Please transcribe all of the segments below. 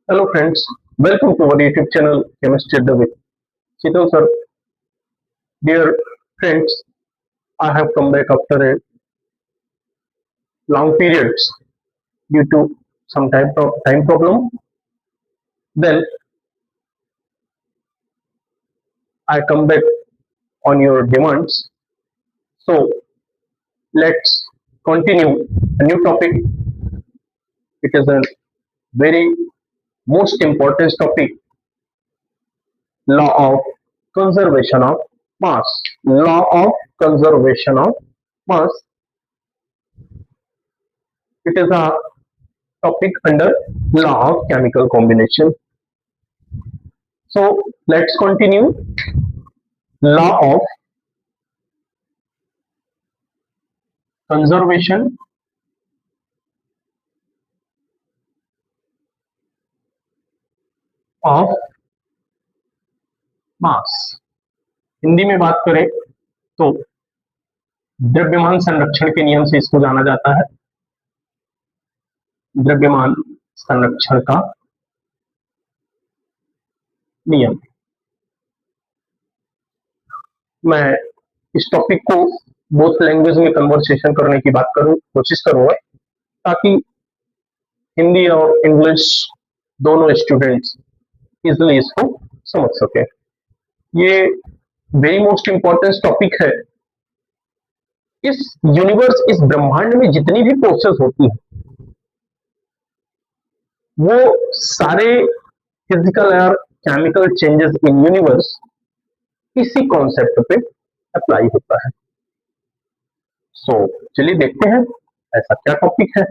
Hello friends, welcome to our YouTube channel Chemistry at the with Chital sir. Dear friends, I have come back after a long periods due to some time problem. Then I come back on your demands. So let's continue a new topic. It is a very most important topic: law of conservation of mass. Law of conservation of mass. It is a topic under law of chemical combination. So let's continue. Law of conservation of मास। हिंदी में बात करें तो द्रव्यमान संरक्षण के नियम से इसको जाना जाता है। द्रव्यमान संरक्षण का नियम। मैं इस टॉपिक को बोथ लैंग्वेज में कन्वर्सेशन करने की बात करूं कोशिश करूंगा ताकि हिंदी और इंग्लिश दोनों स्टूडेंट्स इजिली इसको समझ सके। ये वेरी मोस्ट इंपॉर्टेंट टॉपिक है। इस यूनिवर्स, इस ब्रह्मांड में जितनी भी प्रोसेस होती है वो सारे फिजिकल और केमिकल चेंजेस इन यूनिवर्स इसी कॉन्सेप्ट पे अप्लाई होता है। सो चलिए देखते हैं ऐसा क्या टॉपिक है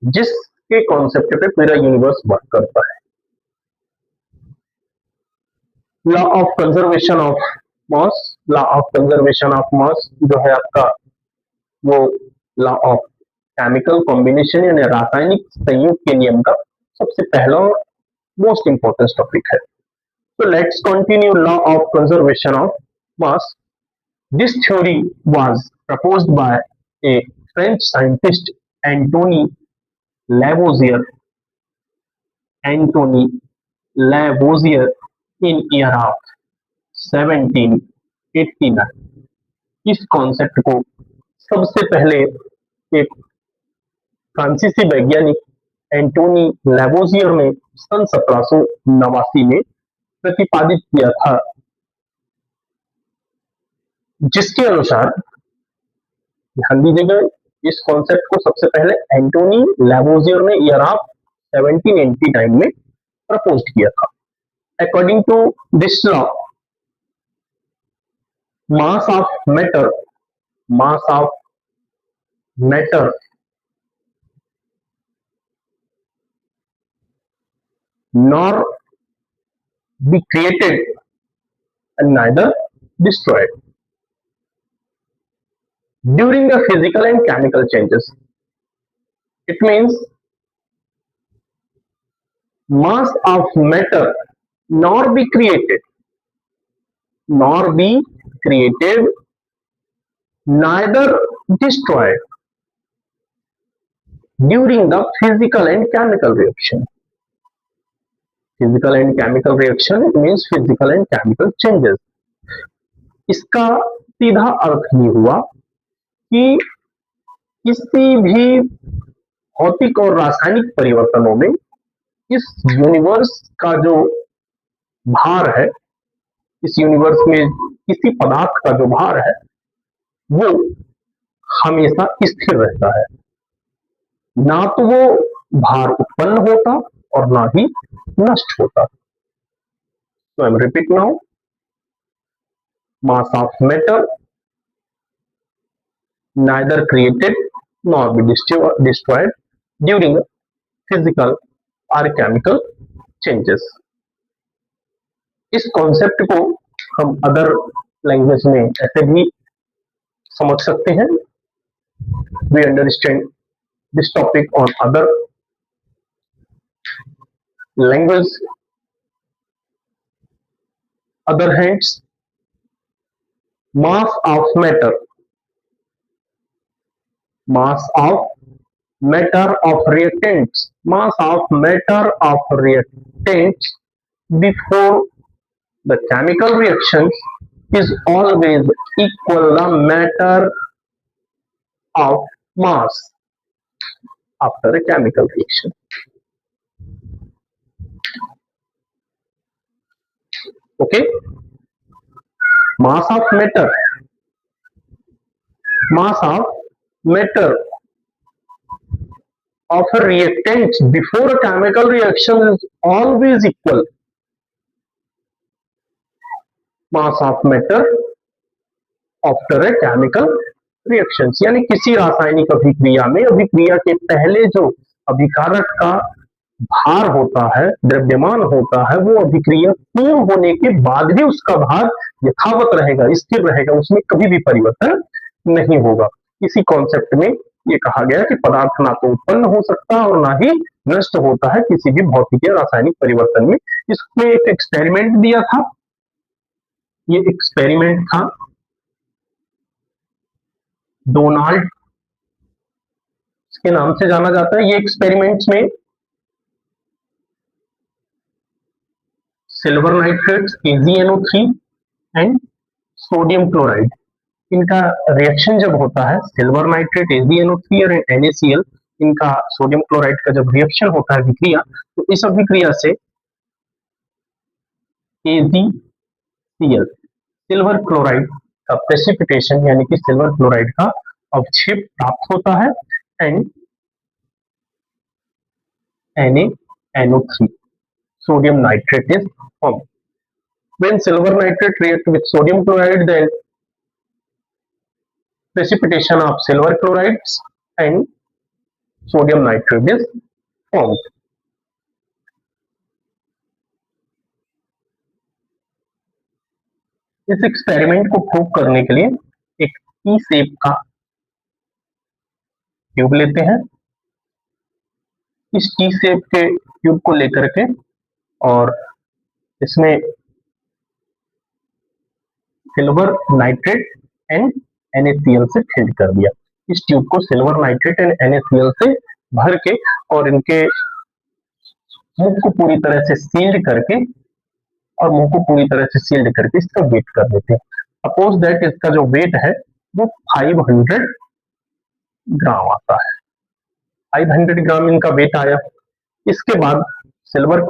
जिसके कॉन्सेप्ट पे पूरा यूनिवर्स वर्क करता है। Law of conservation of mass. Law of conservation of mass जो है आपका वो लॉ ऑफ केमिकल कॉम्बिनेशन यानी रासायनिक संयुग के नियम का सबसे पहला और मोस्ट इंपॉर्टेंट टॉपिक है। तो let's continue law of conservation of mass. This theory was proposed by a French scientist Antony Lavoisier. Antony Lavoisier in year of 1789। इस कॉन्सेप्ट को सबसे पहले एक फ्रांसीसी वैज्ञानिक एंटोनी लेवोजियर ने सन 1789 में प्रतिपादित किया था, जिसके अनुसार ध्यान दीजिएगा इस कॉन्सेप्ट को सबसे पहले एंटोनी लेवोजियर ने ईयर ऑफ 1789 में प्रपोज किया था। According to this law, mass of matter nor be created and neither destroyed during the physical and chemical changes. It means mass of matter nor be created neither destroyed during the physical and chemical reaction. Physical and chemical reaction means physical and chemical changes. इसका सीधा अर्थ ये हुआ कि किसी भी भौतिक और रासायनिक परिवर्तनों में इस यूनिवर्स का जो भार है, इस यूनिवर्स में किसी पदार्थ का जो भार है वो हमेशा स्थिर रहता है, ना तो वो भार उत्पन्न होता और ना ही नष्ट होता। So I'm repeat now, mass of matter neither created nor be destroyed during physical or chemical changes. इस कॉन्सेप्ट को हम अदर लैंग्वेज में ऐसे भी समझ सकते हैं। We understand this topic on other language. Other hands, mass of matter matter of reactants, mass of matter of reactants before the chemical reactions is always equal the matter of mass after a chemical reaction. Okay, mass of matter of a reactant before a chemical reaction is always equal mass of matter after a chemical reaction, यानी किसी रासायनिक अभिक्रिया में अभिक्रिया के पहले जो अभिकारक का भार होता है, द्रव्यमान होता है, वो अभिक्रिया पूर्ण होने के बाद भी उसका भार यथावत रहेगा, स्थिर रहेगा, उसमें कभी भी परिवर्तन नहीं होगा। इसी कॉन्सेप्ट में ये कहा गया कि पदार्थ ना तो उत्पन्न हो सकता और ना ही नष्ट होता है किसी भी भौतिक या रासायनिक परिवर्तन में। इसमें एक एक्सपेरिमेंट दिया था, ये एक्सपेरिमेंट था डोनाल्ड के नाम से जाना जाता है। ये एक्सपेरिमेंट्स में silver nitrate KgNO3 and sodium chloride, इनका रिएक्शन जब होता है, सिल्वर नाइट्रेट AgNO3 और NaCl, इनका सोडियम क्लोराइड का जब रिएक्शन होता है अभिक्रिया, तो इस अभिक्रिया से AgCl सिल्वर क्लोराइड का प्रेसिपिटेशन यानी कि सिल्वर क्लोराइड का अवक्षेप प्राप्त होता है and NaNO3 sodium nitrate is formed. When silver nitrate react with sodium chloride, then precipitation of silver chlorides and sodium nitrate is formed. इस एक्सपेरिमेंट को प्रूव करने के लिए एक टी शेप का ट्यूब लेते हैं। इस टी शेप के ट्यूब को लेकर के और इसमें सिल्वर नाइट्रेट एंड NaCl से फिल कर दिया। इस ट्यूब को सिल्वर नाइट्रेट एंड NaCl से भर के और इनके मुख को पूरी तरह से सील्ड करके इसका वेट कर देते हैं। सपोज दैट इसका जो वेट है वो 500 ग्राम आता है, 500 ग्राम इनका वेट आया। इसके बाद silver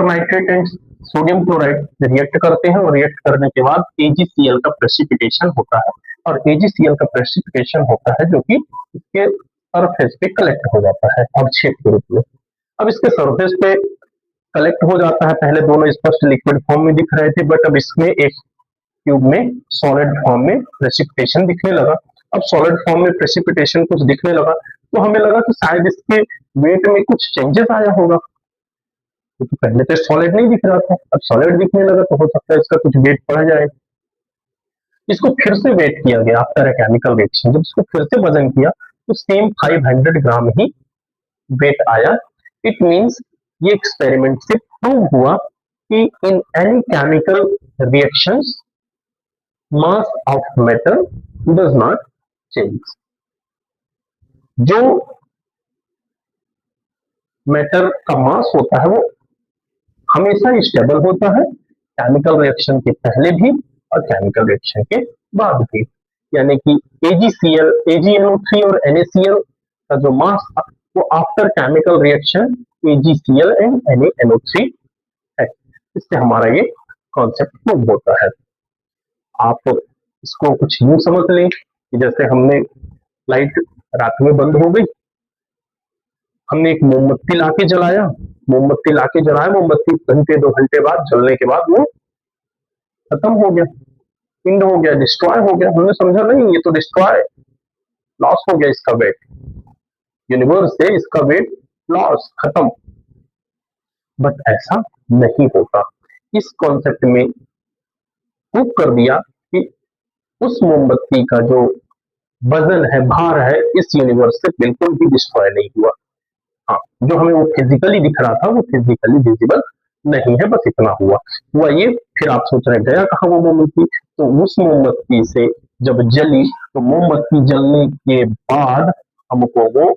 nitrate and sodium chloride react करते हैं और रिएक्ट करने के बाद AgCl का प्रेसिपिटेशन होता है और AgCl का प्रेसिपिटेशन होता है जो कि इसके सरफेस पे कलेक्ट हो जाता है अवक्षेप के रूप में। अब इसके सरफेस पे कलेक्ट हो जाता है, पहले दोनों स्पष्ट लिक्विड फॉर्म में दिख रहे थे, बट अब इसमें एक ट्यूब में सॉलिड फॉर्म में प्रेसिपिटेशन दिखने लगा। अब सॉलिड फॉर्म में प्रेसिपिटेशन कुछ दिखने लगा तो हमें लगा कि शायद इसके वेट में कुछ चेंजेस आया होगा, क्योंकि पहले तो सॉलिड नहीं दिख रहा था, अब सॉलिड दिखने लगा तो हो सकता है इसका कुछ वेट बढ़ जाए। इसको फिर से वेट किया गया आफ्टर ए केमिकल रिएक्शन। जब इसको फिर से वजन किया तो सेम 500 ग्राम ही वेट आया। इट मींस ये एक्सपेरिमेंट से प्रूव हुआ कि in any chemical reactions mass of metal does not change. जो मेटल का मास होता है वो हमेशा स्टेबल होता है, केमिकल रिएक्शन के पहले भी और केमिकल रिएक्शन के बाद भी। यानी कि AgNO3 और NaCl का जो मास वो after chemical reaction AgCl and NaNO3 है। इससे हमारा ये कॉन्सेप्ट प्रूव होता है। आप इसको कुछ यूं समझ लें कि जैसे हमने लाइट रात में बंद हो गई, हमने एक मोमबत्ती लाके जलाया, मोमबत्ती घंटे 2 घंटे बाद जलने के बाद वो खत्म हो गया, पिंड हो गया, डिस्ट्रॉय हो गया। हमने समझा नहीं ये तो डिस्ट्रॉय, लॉस हो गया इसका वेट, यूनिवर्स से इसका वेट लॉस, खत्म। बट ऐसा नहीं होता। इस कॉन्सेप्ट में प्रूव कर दिया कि उस मोमबत्ती का जो वजन है, भार है, इस यूनिवर्स से बिल्कुल भी डिस्ट्रॉय नहीं हुआ। हाँ, जो हमें वो फिजिकली दिख रहा था वो फिजिकली विजिबल नहीं है, बस इतना हुआ ये। फिर आप सोच रहे गया कहाँ वो मोमबत्ती, तो उस मोमबत्ती से जब जली तो मोमबत्ती जलने के बाद हमको वो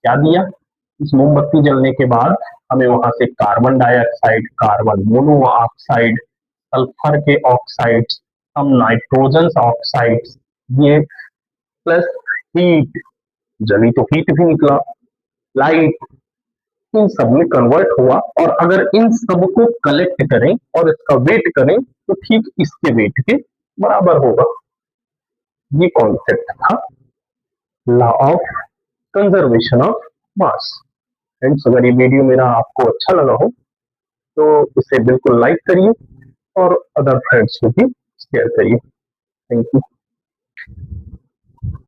क्या दिया? इस मोमबत्ती जलने के बाद हमें वहां से carbon dioxide, carbon monoxide, sulphur के ऑक्साइड्स, हम नाइट्रोजन ऑक्साइड्स, ये प्लस हीट, जली तो हीट भी निकला, लाइट, इन सब में कन्वर्ट हुआ। और अगर इन सब को कलेक्ट करें और इसका वेट करें तो ठीक इसके वेट के बराबर होगा। ये कॉन्सेप्ट था law of conservation of mass. Friends, अगर ये वीडियो मेरा आपको अच्छा लगा हो तो इसे बिल्कुल लाइक करिए और अदर फ्रेंड्स को भी शेयर करिए। Thank you.